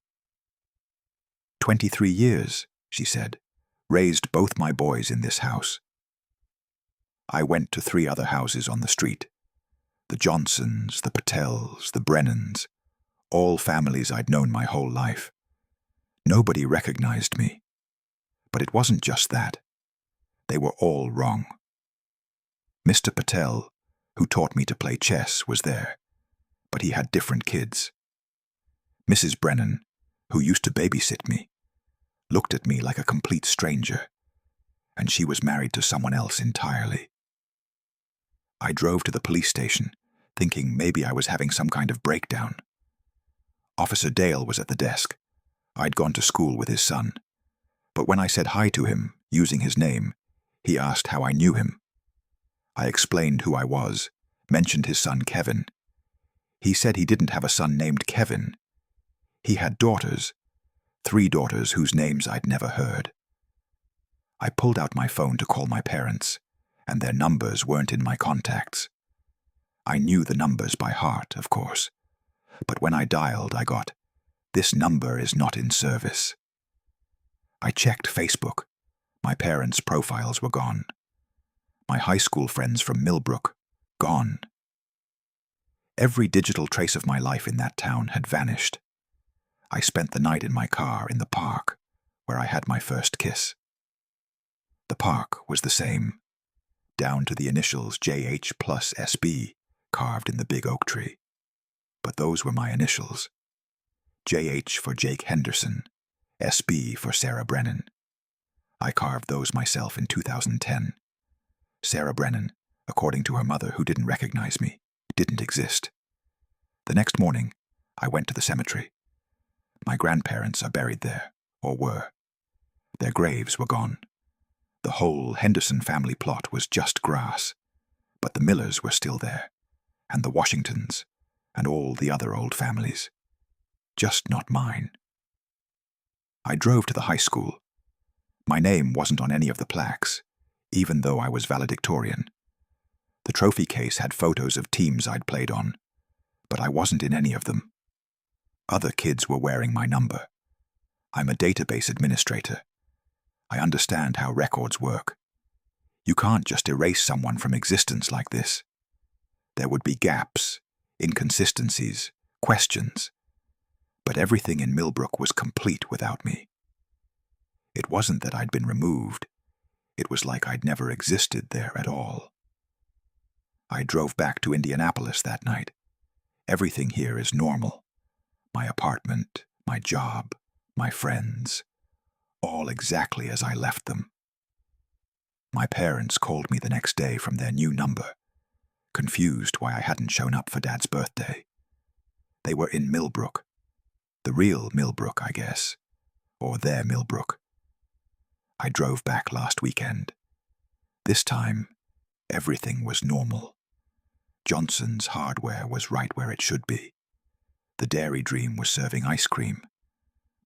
23 years, she said, raised both my boys in this house. I went to 3 other houses on the street. The Johnsons, the Patels, the Brennans, all families I'd known my whole life. Nobody recognized me. But it wasn't just that. They were all wrong. Mr. Patel, who taught me to play chess, was there, but he had different kids. Mrs. Brennan, who used to babysit me, looked at me like a complete stranger, and she was married to someone else entirely. I drove to the police station, thinking maybe I was having some kind of breakdown. Officer Dale was at the desk. I'd gone to school with his son. But when I said hi to him, using his name, he asked how I knew him. I explained who I was, mentioned his son Kevin. He said he didn't have a son named Kevin. He had daughters, 3 daughters whose names I'd never heard. I pulled out my phone to call my parents, and their numbers weren't in my contacts. I knew the numbers by heart, of course, but when I dialed, I got, "This number is not in service." I checked Facebook. My parents' profiles were gone. My high school friends from Millbrook, gone. Every digital trace of my life in that town had vanished. I spent the night in my car in the park, where I had my first kiss. The park was the same, down to the initials JH plus SB carved in the big oak tree. But those were my initials. JH for Jake Henderson, SB for Sarah Brennan. I carved those myself in 2010. Sarah Brennan, according to her mother who didn't recognize me, didn't exist. The next morning, I went to the cemetery. My grandparents are buried there, or were. Their graves were gone. The whole Henderson family plot was just grass, but the Millers were still there, and the Washingtons, and all the other old families. Just not mine. I drove to the high school. My name wasn't on any of the plaques, even though I was valedictorian. The trophy case had photos of teams I'd played on, but I wasn't in any of them. Other kids were wearing my number. I'm a database administrator. I understand how records work. You can't just erase someone from existence like this. There would be gaps, inconsistencies, questions. But everything in Millbrook was complete without me. It wasn't that I'd been removed. It was like I'd never existed there at all. I drove back to Indianapolis that night. Everything here is normal. My apartment, my job, my friends, all exactly as I left them. My parents called me the next day from their new number, confused why I hadn't shown up for Dad's birthday. They were in Millbrook. The real Millbrook, I guess, or their Millbrook. I drove back last weekend. This time, everything was normal. Johnson's hardware was right where it should be. The Dairy Dream was serving ice cream.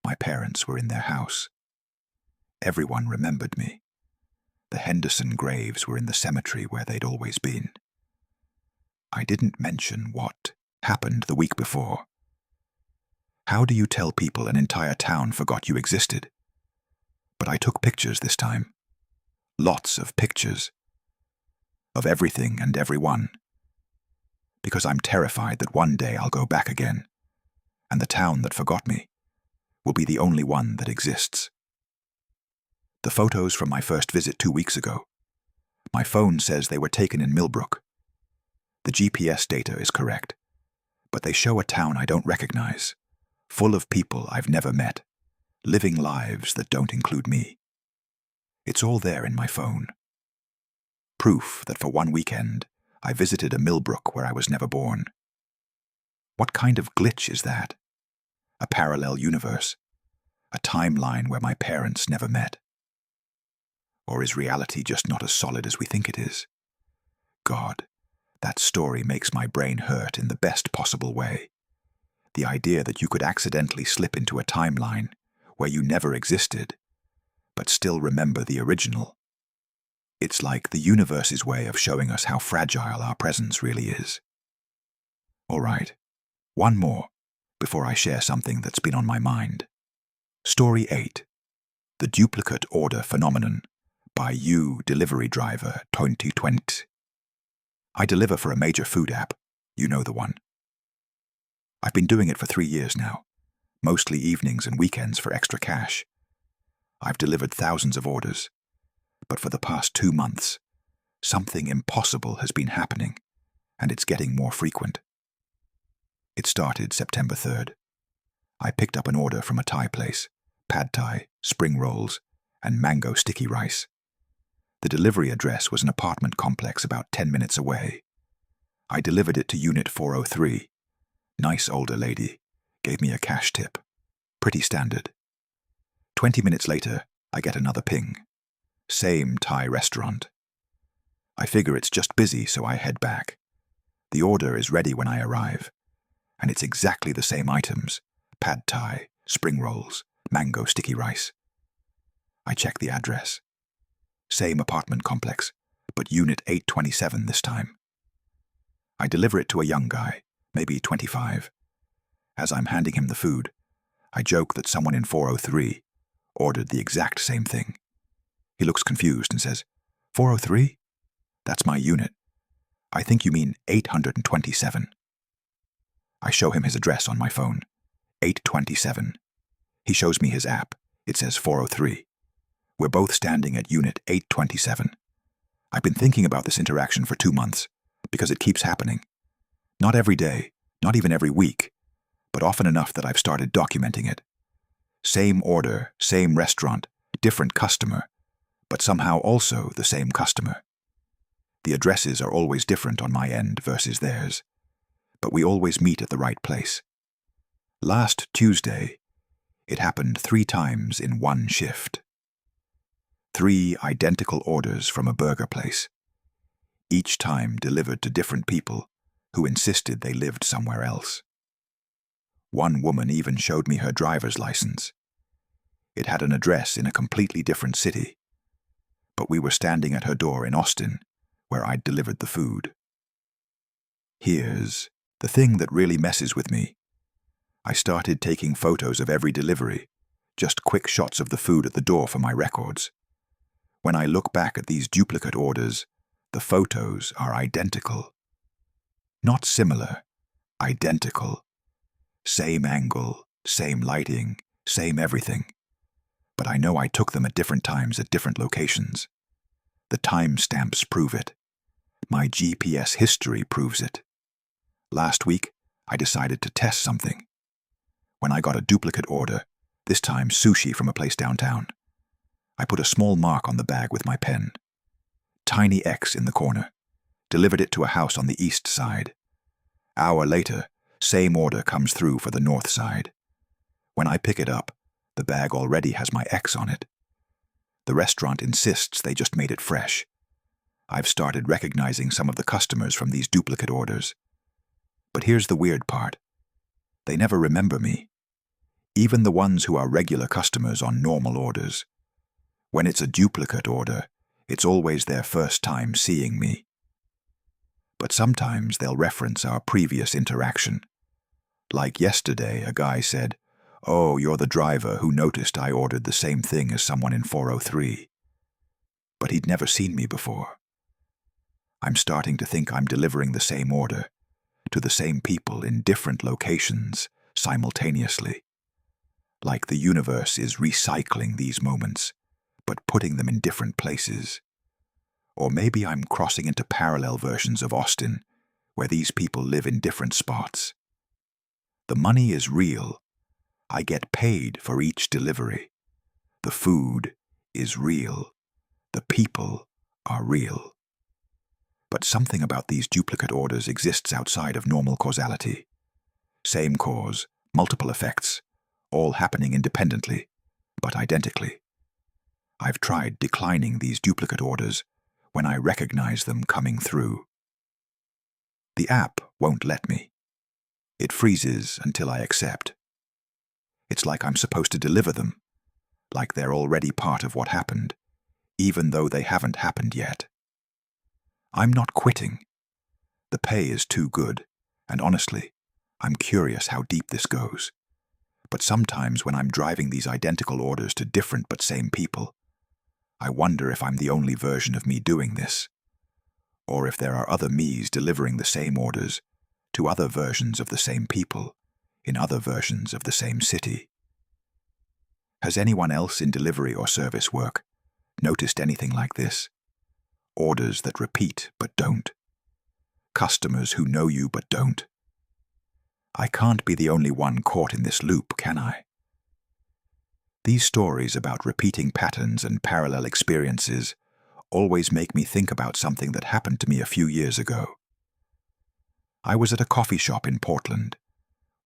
My parents were in their house. Everyone remembered me. The Henderson graves were in the cemetery where they'd always been. I didn't mention what happened the week before. How do you tell people an entire town forgot you existed? But I took pictures this time. Lots of pictures. Of everything and everyone. Because I'm terrified that one day I'll go back again, and the town that forgot me will be the only one that exists. The photos from my first visit 2 weeks ago. My phone says they were taken in Millbrook. The GPS data is correct, but they show a town I don't recognize, full of people I've never met, living lives that don't include me. It's all there in my phone. Proof that for one weekend, I visited a Millbrook where I was never born. What kind of glitch is that? A parallel universe? A timeline where my parents never met? Or is reality just not as solid as we think it is? God, that story makes my brain hurt in the best possible way. The idea that you could accidentally slip into a timeline where you never existed, but still remember the original. It's like the universe's way of showing us how fragile our presence really is. All right, one more before I share something that's been on my mind. Story 8. The Duplicate Order Phenomenon by You Delivery Driver 2020. I deliver for a major food app. You know the one. I've been doing it for 3 years now, mostly evenings and weekends for extra cash. I've delivered thousands of orders, but for the past 2 months, something impossible has been happening, and it's getting more frequent. It started September 3rd. I picked up an order from a Thai place, pad Thai, spring rolls, and mango sticky rice. The delivery address was an apartment complex about 10 minutes away. I delivered it to Unit 403. Nice older lady, gave me a cash tip. Pretty standard. 20 minutes later, I get another ping. Same Thai restaurant. I figure it's just busy, so I head back. The order is ready when I arrive, and it's exactly the same items: pad Thai, spring rolls, mango sticky rice. I check the address. Same apartment complex, but Unit 827 this time. I deliver it to a young guy, maybe 25. As I'm handing him the food, I joke that someone in 403 ordered the exact same thing. He looks confused and says, 403? That's my unit. I think you mean 827. I show him his address on my phone. 827. He shows me his app. It says 403. We're both standing at Unit 827. I've been thinking about this interaction for 2 months, because it keeps happening. Not every day, not even every week, but often enough that I've started documenting it. Same order, same restaurant, different customer, but somehow also the same customer. The addresses are always different on my end versus theirs, but we always meet at the right place. Last Tuesday, It happened 3 times in one shift. 3 identical orders from a burger place, each time delivered to different people who insisted they lived somewhere else. One woman even showed me her driver's license. It had an address in a completely different city, but we were standing at her door in Austin, where I'd delivered the food. Here's the thing that really messes with me. I started taking photos of every delivery, just quick shots of the food at the door for my records. When I look back at these duplicate orders, the photos are identical. Not similar, identical. Same angle, same lighting, same everything. But I know I took them at different times at different locations. The timestamps prove it. My GPS history proves it. Last week, I decided to test something. When I got a duplicate order, this time sushi from a place downtown, I put a small mark on the bag with my pen. Tiny X in the corner. Delivered it to a house on the east side. Hour later, same order comes through for the north side. When I pick it up, the bag already has my X on it. The restaurant insists they just made it fresh. I've started recognizing some of the customers from these duplicate orders. But here's the weird part. They never remember me. Even the ones who are regular customers on normal orders. When it's a duplicate order, it's always their first time seeing me. But sometimes they'll reference our previous interaction. Like yesterday, a guy said, "Oh, you're the driver who noticed I ordered the same thing as someone in 403. But he'd never seen me before. I'm starting to think I'm delivering the same order to the same people in different locations simultaneously. Like the universe is recycling these moments, but putting them in different places. Or maybe I'm crossing into parallel versions of Austin, where these people live in different spots. The money is real. I get paid for each delivery. The food is real. The people are real. But something about these duplicate orders exists outside of normal causality. Same cause, multiple effects, all happening independently, but identically. I've tried declining these duplicate orders when I recognize them coming through. The app won't let me. It freezes until I accept. It's like I'm supposed to deliver them, like they're already part of what happened, even though they haven't happened yet. I'm not quitting. The pay is too good, and honestly, I'm curious how deep this goes. But sometimes when I'm driving these identical orders to different but same people, I wonder if I'm the only version of me doing this, or if there are other me's delivering the same orders to other versions of the same people in other versions of the same city. Has anyone else in delivery or service work noticed anything like this? Orders that repeat but don't. Customers who know you but don't. I can't be the only one caught in this loop, can I? These stories about repeating patterns and parallel experiences always make me think about something that happened to me a few years ago. I was at a coffee shop in Portland,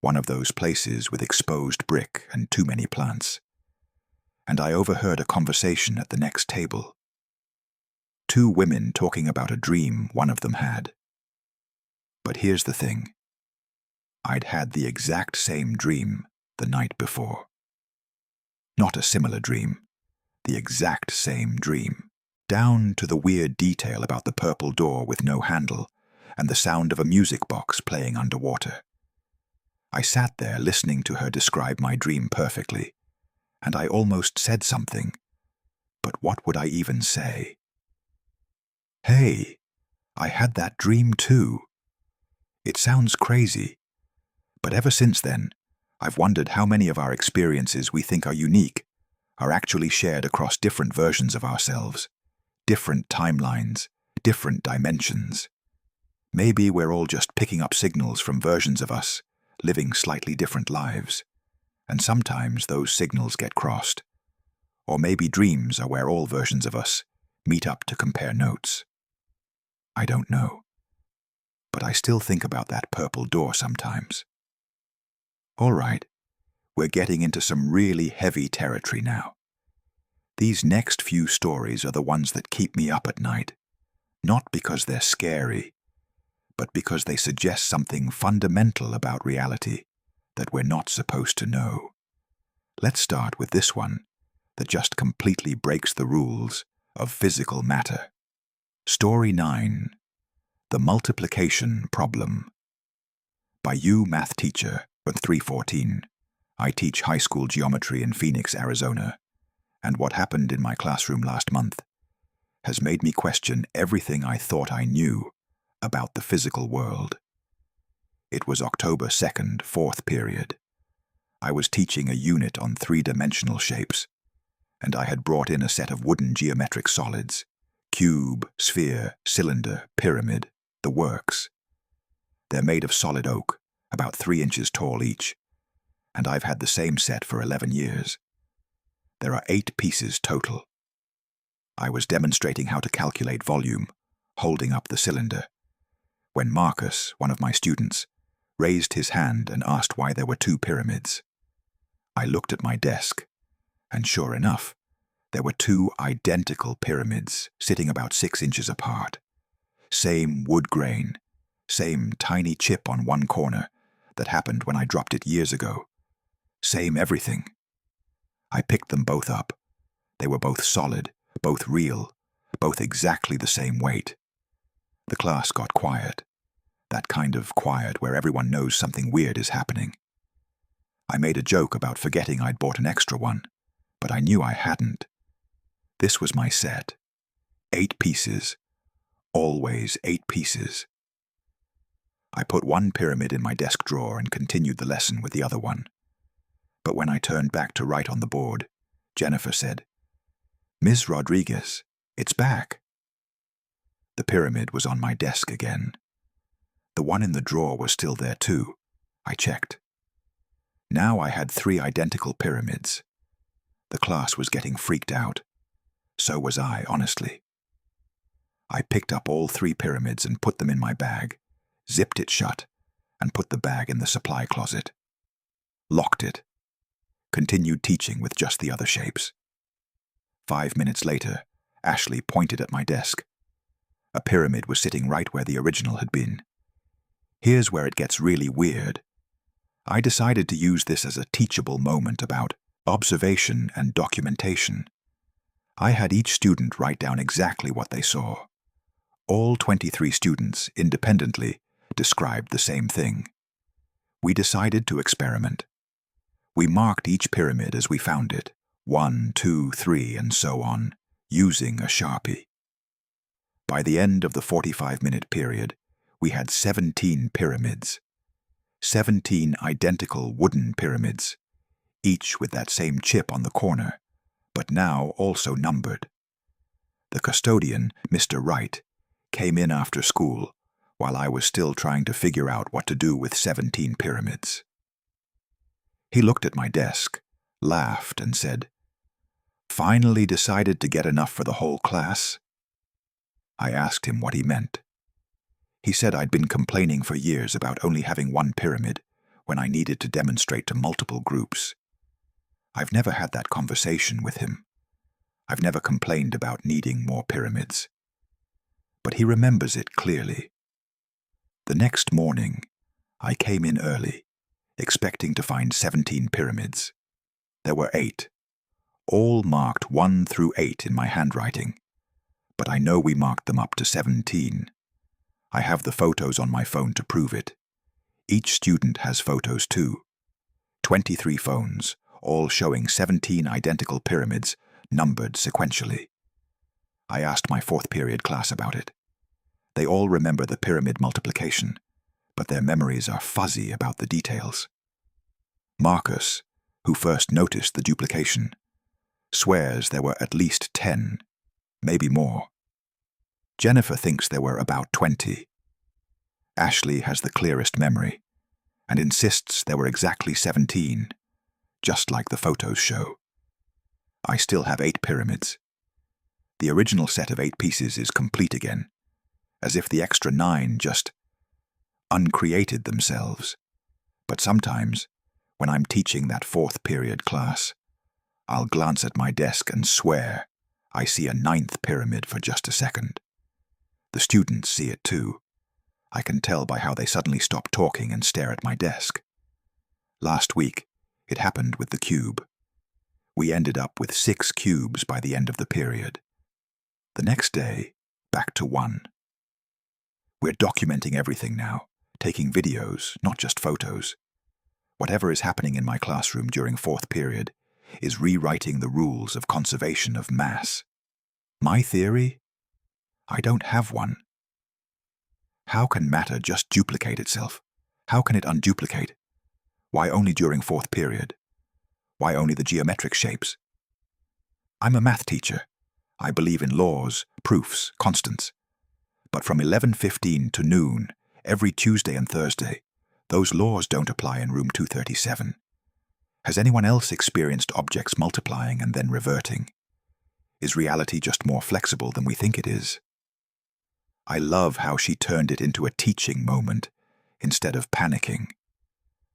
one of those places with exposed brick and too many plants, and I overheard a conversation at the next table. 2 women talking about a dream one of them had. But here's the thing. I'd had the exact same dream the night before. Not a similar dream, the exact same dream, down to the weird detail about the purple door with no handle and the sound of a music box playing underwater. I sat there listening to her describe my dream perfectly, and I almost said something, but what would I even say? Hey, I had that dream too. It sounds crazy, but ever since then, I've wondered how many of our experiences we think are unique are actually shared across different versions of ourselves, different timelines, different dimensions. Maybe we're all just picking up signals from versions of us, living slightly different lives, and sometimes those signals get crossed. Or maybe dreams are where all versions of us meet up to compare notes. I don't know, but I still think about that purple door sometimes. All right, We're getting into some really heavy territory now. These next few stories are the ones that keep me up at night, not because they're scary, but because they suggest something fundamental about reality that we're not supposed to know. Let's start with this one that just completely breaks the rules of physical matter. Story 9. The Multiplication Problem. By you, math teacher, at 314. I teach high school geometry in Phoenix, Arizona, and what happened in my classroom last month has made me question everything I thought I knew about the physical world. It was October 2nd, 4th period. I was teaching a unit on three-dimensional shapes, and I had brought in a set of wooden geometric solids: cube, sphere, cylinder, pyramid, the works. They're made of solid oak, about 3 inches tall each, and I've had the same set for 11 years. There are 8 pieces total. I was demonstrating how to calculate volume, holding up the cylinder, when Marcus, one of my students, raised his hand and asked why there were 2 pyramids. I looked at my desk, and sure enough, there were 2 identical pyramids sitting about 6 inches apart. Same wood grain, same tiny chip on one corner that happened when I dropped it years ago. Same everything. I picked them both up. They were both solid, both real, both exactly the same weight. The class got quiet. That kind of quiet where everyone knows something weird is happening. I made a joke about forgetting I'd bought an extra one, but I knew I hadn't. This was my set. 8 pieces. Always 8 pieces. I put one pyramid in my desk drawer and continued the lesson with the other one. But when I turned back to write on the board, Jennifer said, "Ms. Rodriguez, it's back." The pyramid was on my desk again. The one in the drawer was still there too. I checked. Now I had 3 identical pyramids. The class was getting freaked out. So was I, honestly. I picked up all 3 pyramids and put them in my bag, zipped it shut, and put the bag in the supply closet. Locked it. Continued teaching with just the other shapes. 5 minutes later, Ashley pointed at my desk. A pyramid was sitting right where the original had been. Here's where it gets really weird. I decided to use this as a teachable moment about observation and documentation. I had each student write down exactly what they saw. All 23 students, independently, described the same thing. We decided to experiment. We marked each pyramid as we found it, 1, 2, 3, and so on, using a Sharpie. By the end of the 45-minute period, we had 17 pyramids. 17 identical wooden pyramids, each with that same chip on the corner, but now also numbered. The custodian, Mr. Wright, came in after school while I was still trying to figure out what to do with 17 pyramids. He looked at my desk, laughed, and said, "Finally decided to get enough for the whole class?" I asked him what he meant. He said I'd been complaining for years about only having 1 pyramid when I needed to demonstrate to multiple groups. I've never had that conversation with him. I've never complained about needing more pyramids. But he remembers it clearly. The next morning, I came in early, expecting to find 17 pyramids. There were 8, all marked 1 through 8 in my handwriting, but I know we marked them up to 17. I have the photos on my phone to prove it. Each student has photos too. 23 phones, all showing 17 identical pyramids, numbered sequentially. I asked my 4th period class about it. They all remember the pyramid multiplication, but their memories are fuzzy about the details. Marcus, who first noticed the duplication, swears there were at least 10, maybe more. Jennifer thinks there were about 20. Ashley has the clearest memory and insists there were exactly 17, just like the photos show. I still have 8 pyramids. The original set of 8 pieces is complete again, as if the extra 9 just uncreated themselves. But sometimes, When I'm teaching that fourth period class, I'll glance at my desk and swear I see a ninth pyramid for just a second. The students see it too. I can tell by how they suddenly stop talking and stare at my desk. Last week, it happened with the cube. We ended up with 6 cubes by the end of the period. The next day, back to 1. We're documenting everything now, taking videos, not just photos. Whatever is happening in my classroom during fourth period is rewriting the rules of conservation of mass. My theory? I don't have one. How can matter just duplicate itself? How can it unduplicate? Why only during fourth period? Why only the geometric shapes? I'm a math teacher. I believe in laws, proofs, constants. But from 11:15 to noon, every Tuesday and Thursday, those laws don't apply in room 237. Has anyone else experienced objects multiplying and then reverting? Is reality just more flexible than we think it is? I love how she turned it into a teaching moment instead of panicking.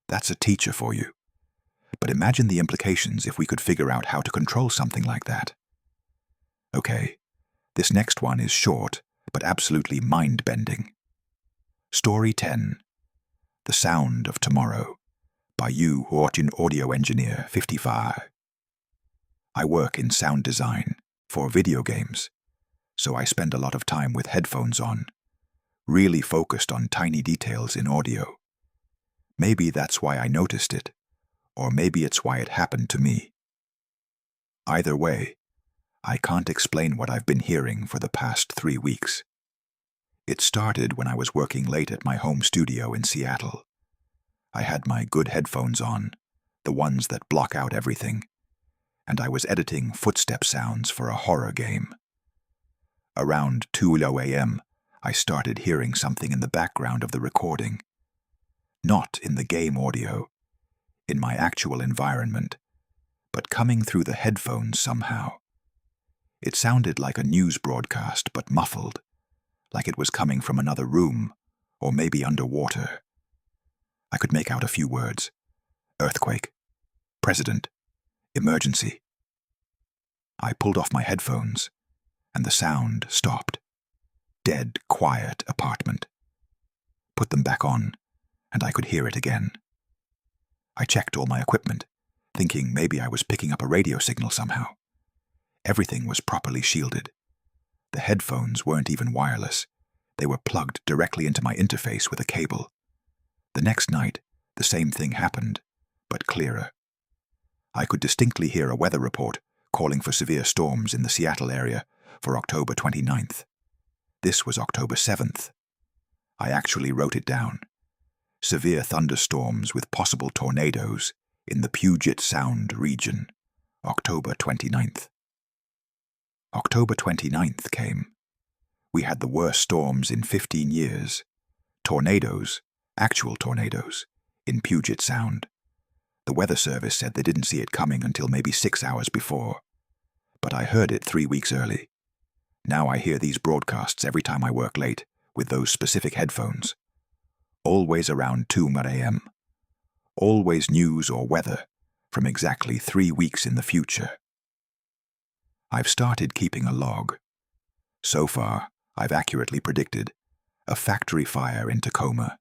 That's a teacher for you. But imagine the implications if we could figure out how to control something like that. Okay, this next one is short, but absolutely mind-bending. Story 10. The Sound of Tomorrow, by Yu Hortin Audio Engineer 55. I work in sound design for video games, so I spend a lot of time with headphones on, really focused on tiny details in audio. Maybe that's why I noticed it, or maybe it's why it happened to me. Either way, I can't explain what I've been hearing for the past 3 weeks. It started when I was working late at my home studio in Seattle. I had my good headphones on, the ones that block out everything, and I was editing footstep sounds for a horror game. Around 2:00 a.m., I started hearing something in the background of the recording. Not in the game audio, in my actual environment, but coming through the headphones somehow. It sounded like a news broadcast, but muffled, like it was coming from another room, or maybe underwater. I could make out a few words. Earthquake. President. Emergency. I pulled off my headphones, and the sound stopped. Dead, quiet apartment. Put them back on, and I could hear it again. I checked all my equipment, thinking maybe I was picking up a radio signal somehow. Everything was properly shielded. The headphones weren't even wireless. They were plugged directly into my interface with a cable. The next night, the same thing happened, but clearer. I could distinctly hear a weather report calling for severe storms in the Seattle area for October 29th. This was October 7th. I actually wrote it down. Severe thunderstorms with possible tornadoes in the Puget Sound region, October 29th. October 29th came. We had the worst storms in 15 years. Tornadoes, actual tornadoes, in Puget Sound. The Weather Service said they didn't see it coming until maybe 6 hours before. But I heard it 3 weeks early. Now I hear these broadcasts every time I work late, with those specific headphones. Always around 2 a.m. Always news or weather, from exactly 3 weeks in the future. I've started keeping a log. So far, I've accurately predicted a factory fire in Tacoma,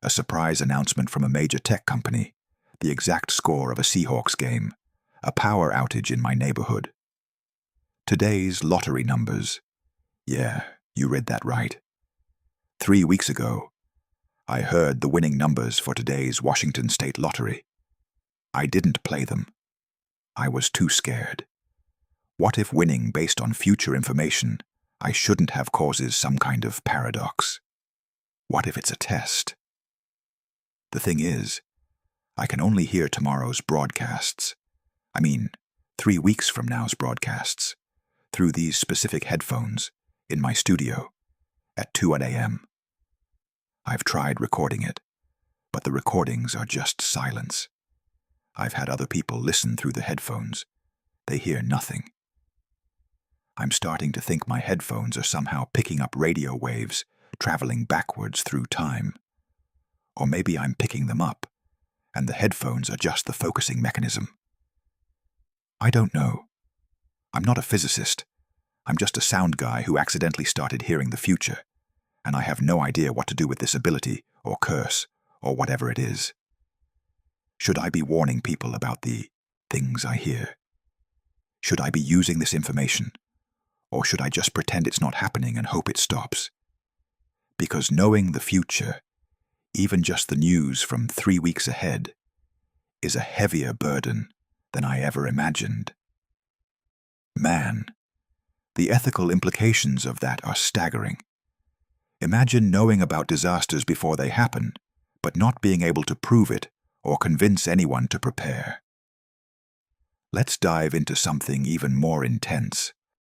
a surprise announcement from a major tech company, the exact score of a Seahawks game, a power outage in my neighborhood. Today's lottery numbers. Yeah, you read that right. 3 weeks ago, I heard the winning numbers for today's Washington State Lottery. I didn't play them. I was too scared. What if winning based on future information I shouldn't have causes some kind of paradox? What if it's a test? The thing is, I can only hear tomorrow's broadcasts. 3 weeks from now's broadcasts, through these specific headphones, in my studio, at 2 a.m. I've tried recording it, but the recordings are just silence. I've had other people listen through the headphones. They hear nothing. I'm starting to think my headphones are somehow picking up radio waves, traveling backwards through time. Or maybe I'm picking them up, and the headphones are just the focusing mechanism? I don't know. I'm not a physicist. I'm just a sound guy who accidentally started hearing the future, and I have no idea what to do with this ability, or curse, or whatever it is. Should I be warning people about the things I hear? Should I be using this information, or should I just pretend it's not happening and hope it stops? Because knowing the future, even just the news from 3 weeks ahead, is a heavier burden than I ever imagined. Man, the ethical implications of that are staggering. Imagine knowing about disasters before they happen, but not being able to prove it or convince anyone to prepare. Let's dive into something even more intense.